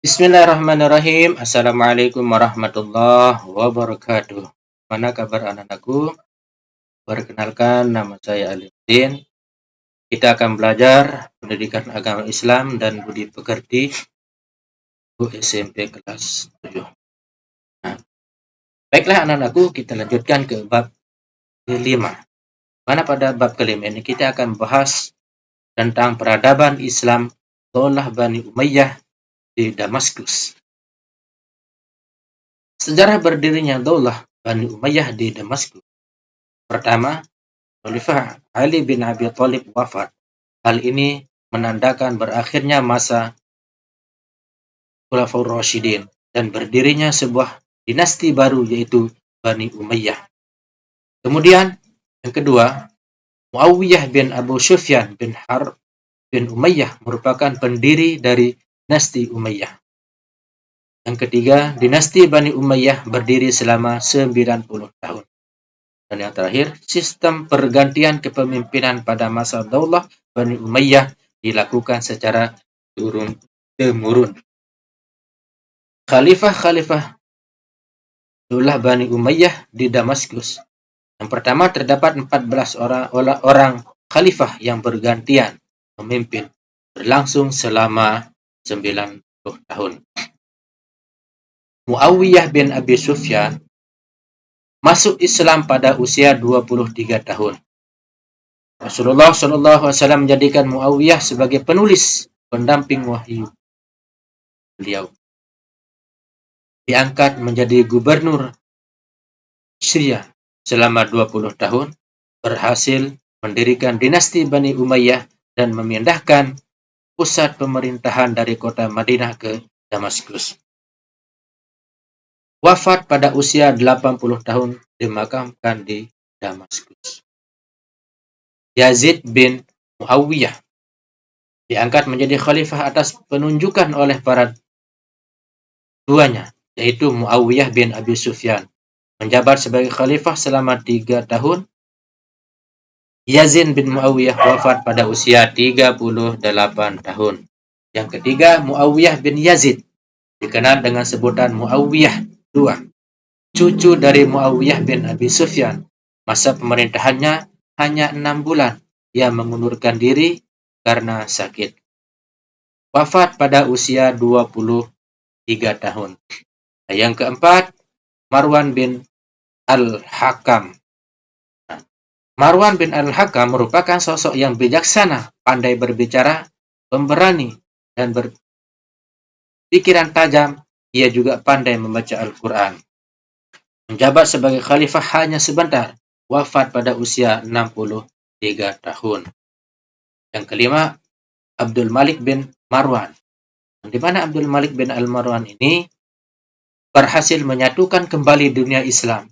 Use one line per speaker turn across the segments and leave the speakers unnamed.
Bismillahirrahmanirrahim. Assalamualaikum warahmatullahi wabarakatuh. Mana kabar anak-anakku? Perkenalkan, nama saya Alimuddin. Kita akan belajar pendidikan agama Islam dan budi pekerti SMP kelas 7. Nah, baiklah anak-anakku, kita lanjutkan ke bab kelima. Mana pada bab kelima ini kita akan bahas tentang peradaban Islam Daulah Bani Umayyah di Damaskus. Sejarah berdirinya Daulah Bani Umayyah di Damaskus. Pertama, Khalifah Ali bin Abi Thalib wafat. Hal ini menandakan berakhirnya masa Khulafaur Rasyidin dan berdirinya sebuah dinasti baru yaitu Bani Umayyah. Kemudian yang kedua, Muawiyah bin Abu Sufyan bin Harb bin Umayyah merupakan pendiri dari dinasti Umayyah. Yang ketiga, dinasti Bani Umayyah berdiri selama 90 tahun. Dan yang terakhir, sistem pergantian kepemimpinan pada masa Daulah Bani Umayyah dilakukan secara turun-temurun. Khalifah-khalifah Daulah Bani Umayyah di Damaskus. Yang pertama, terdapat 14 orang khalifah yang bergantian memimpin, berlangsung selama 90 tahun. Muawiyah bin Abi Sufyan masuk Islam pada usia 23 tahun. Rasulullah SAW menjadikan Muawiyah sebagai penulis, pendamping wahyu. Beliau diangkat menjadi gubernur Syria selama 20 tahun, berhasil mendirikan dinasti Bani Umayyah dan memindahkan pusat pemerintahan dari kota Madinah ke Damaskus. Wafat pada usia 80 tahun, dimakamkan di Damaskus. Yazid bin Muawiyah diangkat menjadi khalifah atas penunjukan oleh para tuanya, yaitu Muawiyah bin Abi Sufyan. Menjabat sebagai khalifah selama 3 tahun. Yazid bin Muawiyah wafat pada usia 38 tahun. Yang ketiga, Muawiyah bin Yazid, dikenal dengan sebutan Muawiyah II, cucu dari Muawiyah bin Abi Sufyan. Masa pemerintahannya hanya 6 bulan. Ia mengundurkan diri karena sakit. Wafat pada usia 23 tahun. Yang keempat, Marwan bin Al-Hakam. Marwan bin Al-Hakam merupakan sosok yang bijaksana, pandai berbicara, pemberani, dan berpikiran tajam. Ia juga pandai membaca Al-Quran. Menjabat sebagai khalifah hanya sebentar, wafat pada usia 63 tahun. Yang kelima, Abdul Malik bin Marwan. Di mana Abdul Malik bin Al-Marwan ini berhasil menyatukan kembali dunia Islam,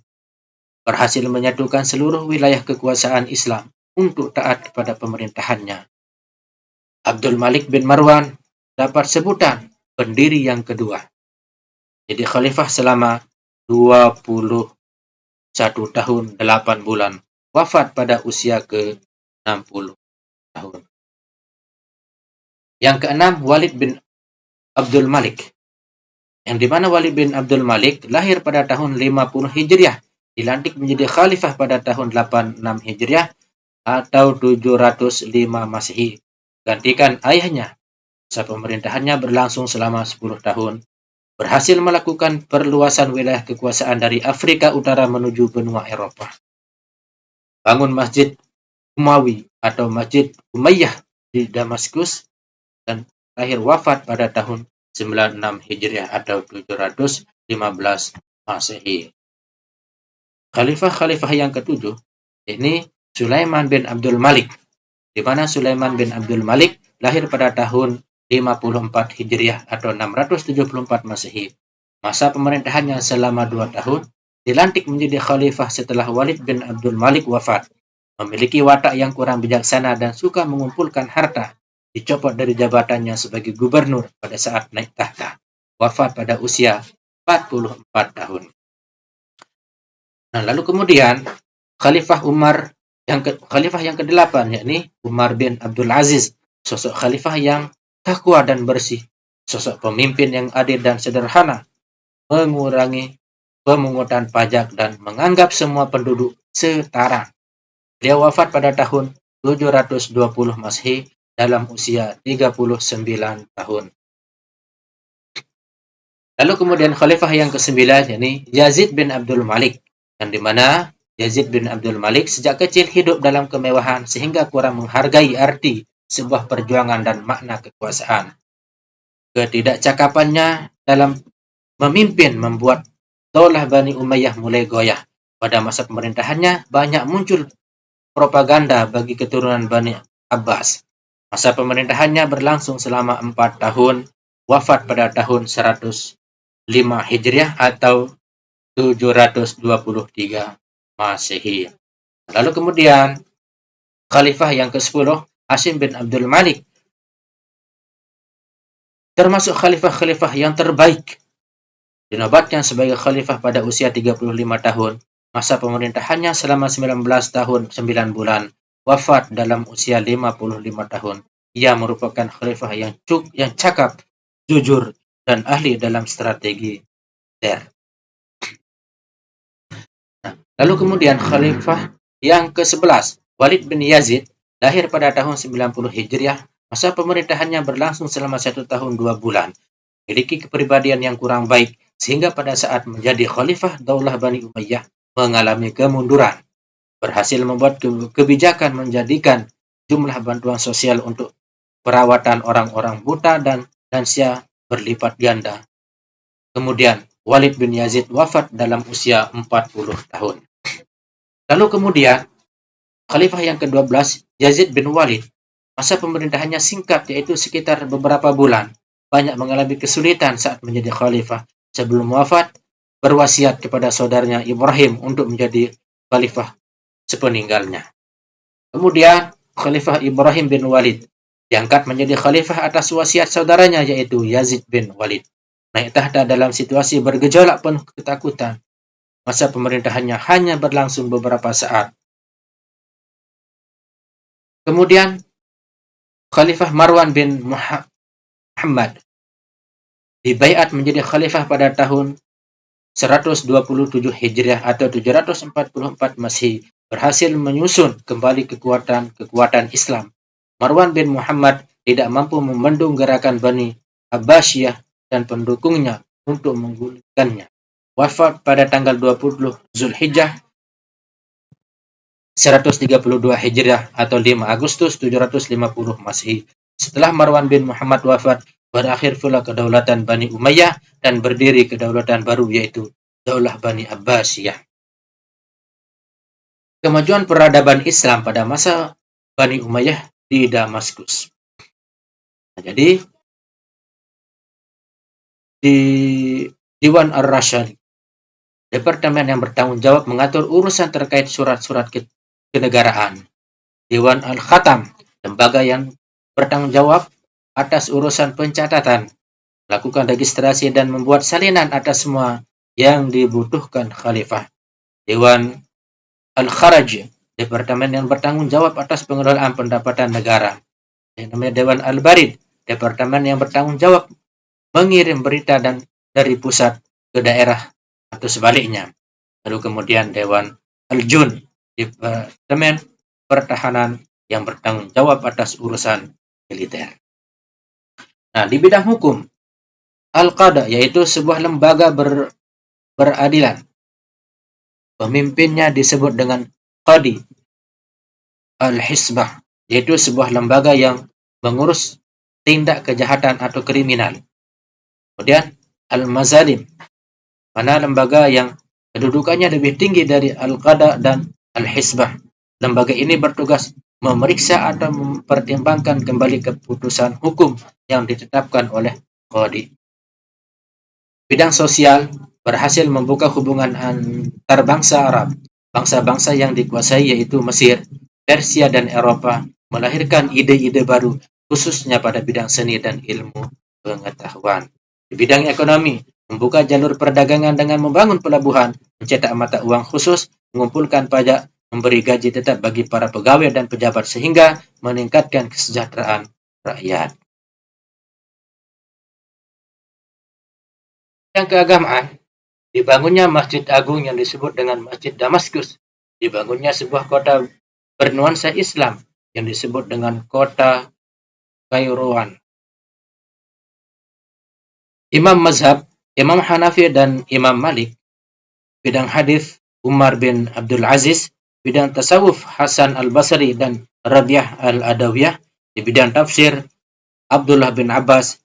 berhasil menyatukan seluruh wilayah kekuasaan Islam untuk taat kepada pemerintahannya. Abdul Malik bin Marwan dapat sebutan pendiri yang kedua. Jadi khalifah selama 21 tahun 8 bulan. Wafat pada usia ke-60 tahun. Yang keenam, Walid bin Abdul Malik. Yang dimana Walid bin Abdul Malik lahir pada tahun 50 Hijriah. Dilantik menjadi khalifah pada tahun 86 Hijriah atau 705 Masehi. Gantikan ayahnya. Masa pemerintahannya berlangsung selama 10 tahun. Berhasil melakukan perluasan wilayah kekuasaan dari Afrika Utara menuju benua Eropa. Bangun Masjid Umawi atau Masjid Umayyah di Damaskus dan akhir wafat pada tahun 96 Hijriah atau 715 Masehi. Khalifah-khalifah yang ketujuh ini Sulaiman bin Abdul Malik, di mana Sulaiman bin Abdul Malik lahir pada tahun 54 Hijriah atau 674 Masehi. Masa pemerintahannya selama 2 tahun, dilantik menjadi khalifah setelah Walid bin Abdul Malik wafat. Memiliki watak yang kurang bijaksana dan suka mengumpulkan harta. Dicopot dari jabatannya sebagai gubernur pada saat naik tahta. Wafat pada usia 44 tahun. Nah, lalu kemudian khalifah yang ke-8 yakni Umar bin Abdul Aziz, sosok khalifah yang takwa dan bersih, sosok pemimpin yang adil dan sederhana, mengurangi pemungutan pajak dan menganggap semua penduduk setara. Beliau wafat pada tahun 720 Masehi dalam usia 39 tahun. Lalu kemudian khalifah yang ke-9 yakni Yazid bin Abdul Malik, yang di mana Yazid bin Abdul Malik sejak kecil hidup dalam kemewahan sehingga kurang menghargai arti sebuah perjuangan dan makna kekuasaan. Ketidakcakapannya dalam memimpin membuat Daulah Bani Umayyah mulai goyah. Pada masa pemerintahannya banyak muncul propaganda bagi keturunan Bani Abbas. Masa pemerintahannya berlangsung selama 4 tahun, wafat pada tahun 105 Hijriah atau 723 Masehi. Lalu kemudian khalifah yang ke-10 Hashim bin Abdul Malik, termasuk khalifah-khalifah yang terbaik. Dinobatkan sebagai khalifah pada usia 35 tahun. Masa pemerintahannya selama 19 tahun 9 bulan. Wafat dalam usia 55 tahun. Ia merupakan khalifah yang cakap, jujur, dan ahli dalam strategi militer. Lalu kemudian khalifah yang ke-11, Walid bin Yazid, lahir pada tahun 90 Hijriah. Masa pemerintahannya berlangsung selama 1 tahun 2 bulan. Memiliki kepribadian yang kurang baik, sehingga pada saat menjadi khalifah Daulah Bani Umayyah mengalami kemunduran. Berhasil membuat kebijakan menjadikan jumlah bantuan sosial untuk perawatan orang-orang buta dan lansia berlipat ganda. Kemudian Walid bin Yazid wafat dalam usia 40 tahun. Lalu kemudian khalifah yang ke-12 Yazid bin Walid. Masa pemerintahannya singkat, yaitu sekitar beberapa bulan. Banyak mengalami kesulitan saat menjadi khalifah. Sebelum wafat, berwasiat kepada saudaranya Ibrahim untuk menjadi khalifah sepeninggalnya. Kemudian, Khalifah Ibrahim bin Walid diangkat menjadi khalifah atas wasiat saudaranya, yaitu Yazid bin Walid. Naik tahta dalam situasi bergejolak penuh ketakutan. Masa pemerintahannya hanya berlangsung beberapa saat. Kemudian, Khalifah Marwan bin Muhammad dibaiat menjadi khalifah pada tahun 127 Hijriah atau 744 Masehi, berhasil menyusun kembali kekuatan Islam. Marwan bin Muhammad tidak mampu membendung gerakan Bani Abbasiyah dan pendukungnya untuk menggulingkannya. Wafat pada tanggal 20 Zulhijjah 132 Hijriah atau 5 Agustus 750 Masehi. Setelah Marwan bin Muhammad wafat, berakhir pula kedaulatan Bani Umayyah dan berdiri kedaulatan baru, yaitu Daulah Bani Abbasiyah. Kemajuan peradaban Islam pada masa Bani Umayyah di Damaskus. Nah, jadi di Diwan Ar-Rasyid, departemen yang bertanggung jawab mengatur urusan terkait surat-surat kenegaraan. Dewan Al-Khatam, lembaga yang bertanggung jawab atas urusan pencatatan, melakukan registrasi dan membuat salinan atas semua yang dibutuhkan khalifah. Dewan Al-Kharaj, departemen yang bertanggung jawab atas pengelolaan pendapatan negara. Yang namanya Dewan Al-Barid, departemen yang bertanggung jawab mengirim berita dari pusat ke daerah atau sebaliknya. Lalu kemudian Dewan Al-Jun, departemen pertahanan yang bertanggung jawab atas urusan militer. Nah, di bidang hukum, Al-Qada, yaitu sebuah lembaga beradilan. Pemimpinnya disebut dengan Qadi. Al-Hisbah, yaitu sebuah lembaga yang mengurus tindak kejahatan atau kriminal. Kemudian Al-Mazalim, mana lembaga yang kedudukannya lebih tinggi dari Al-Qada dan Al-Hisbah. Lembaga ini bertugas memeriksa atau mempertimbangkan kembali keputusan hukum yang ditetapkan oleh Qadi. Bidang sosial, berhasil membuka hubungan antar bangsa Arab. Bangsa-bangsa yang dikuasai yaitu Mesir, Persia, dan Eropa, melahirkan ide-ide baru, khususnya pada bidang seni dan ilmu pengetahuan. Di bidang ekonomi, membuka jalur perdagangan dengan membangun pelabuhan, mencetak mata uang khusus, mengumpulkan pajak, memberi gaji tetap bagi para pegawai dan pejabat sehingga meningkatkan kesejahteraan rakyat. Yang keagamaan, dibangunnya Masjid Agung yang disebut dengan Masjid Damaskus. Dibangunnya sebuah kota bernuansa Islam yang disebut dengan kota Kairouan. Imam mazhab, Imam Hanafi dan Imam Malik. Bidang hadis Umar bin Abdul Aziz. Bidang tasawuf Hasan al-Basri dan Rabi'ah al-Adawiyah. Di bidang tafsir Abdullah bin Abbas,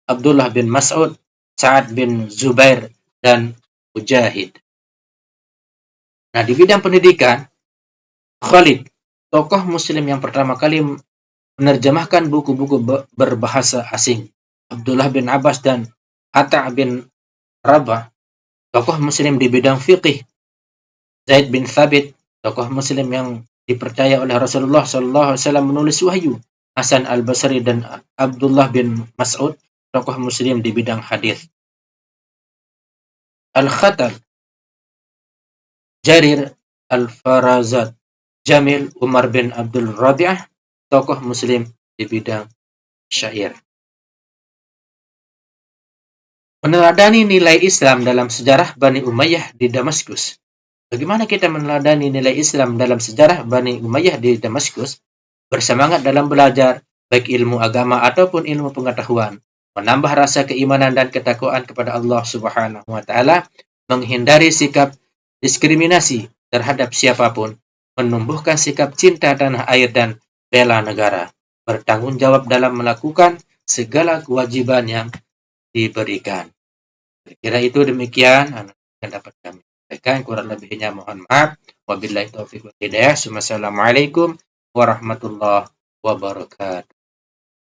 Abdullah bin Mas'ud, Sa'ad bin Zubair, dan Mujahid. Nah, di bidang pendidikan, Khalid, tokoh muslim yang pertama kali menerjemahkan buku-buku berbahasa asing. Abdullah bin Abbas dan Ata' bin Rabah, tokoh muslim di bidang fiqih. Zaid bin Thabit, tokoh muslim yang dipercaya oleh Rasulullah SAW menulis wahyu. Hasan al-Basri dan Abdullah bin Mas'ud, tokoh muslim di bidang hadis. Al-Khatal, Jarir al-Farazat, Jamil Umar bin Abdul Rabi'ah, tokoh muslim di bidang syair. Meneladani nilai Islam dalam sejarah Bani Umayyah di Damaskus. Bagaimana kita meneladani nilai Islam dalam sejarah Bani Umayyah di Damaskus? Bersemangat dalam belajar, baik ilmu agama ataupun ilmu pengetahuan, menambah rasa keimanan dan ketakwaan kepada Allah Subhanahu wa taala, menghindari sikap diskriminasi terhadap siapapun, menumbuhkan sikap cinta tanah air dan bela negara, bertanggung jawab dalam melakukan segala kewajiban yang diberikan. Kira itu demikian yang dapat kami sampaikan, kurang lebihnya mohon maaf. Wabillahi taufiq wal hidayah. Wassalamualaikum warahmatullahi wabarakatuh.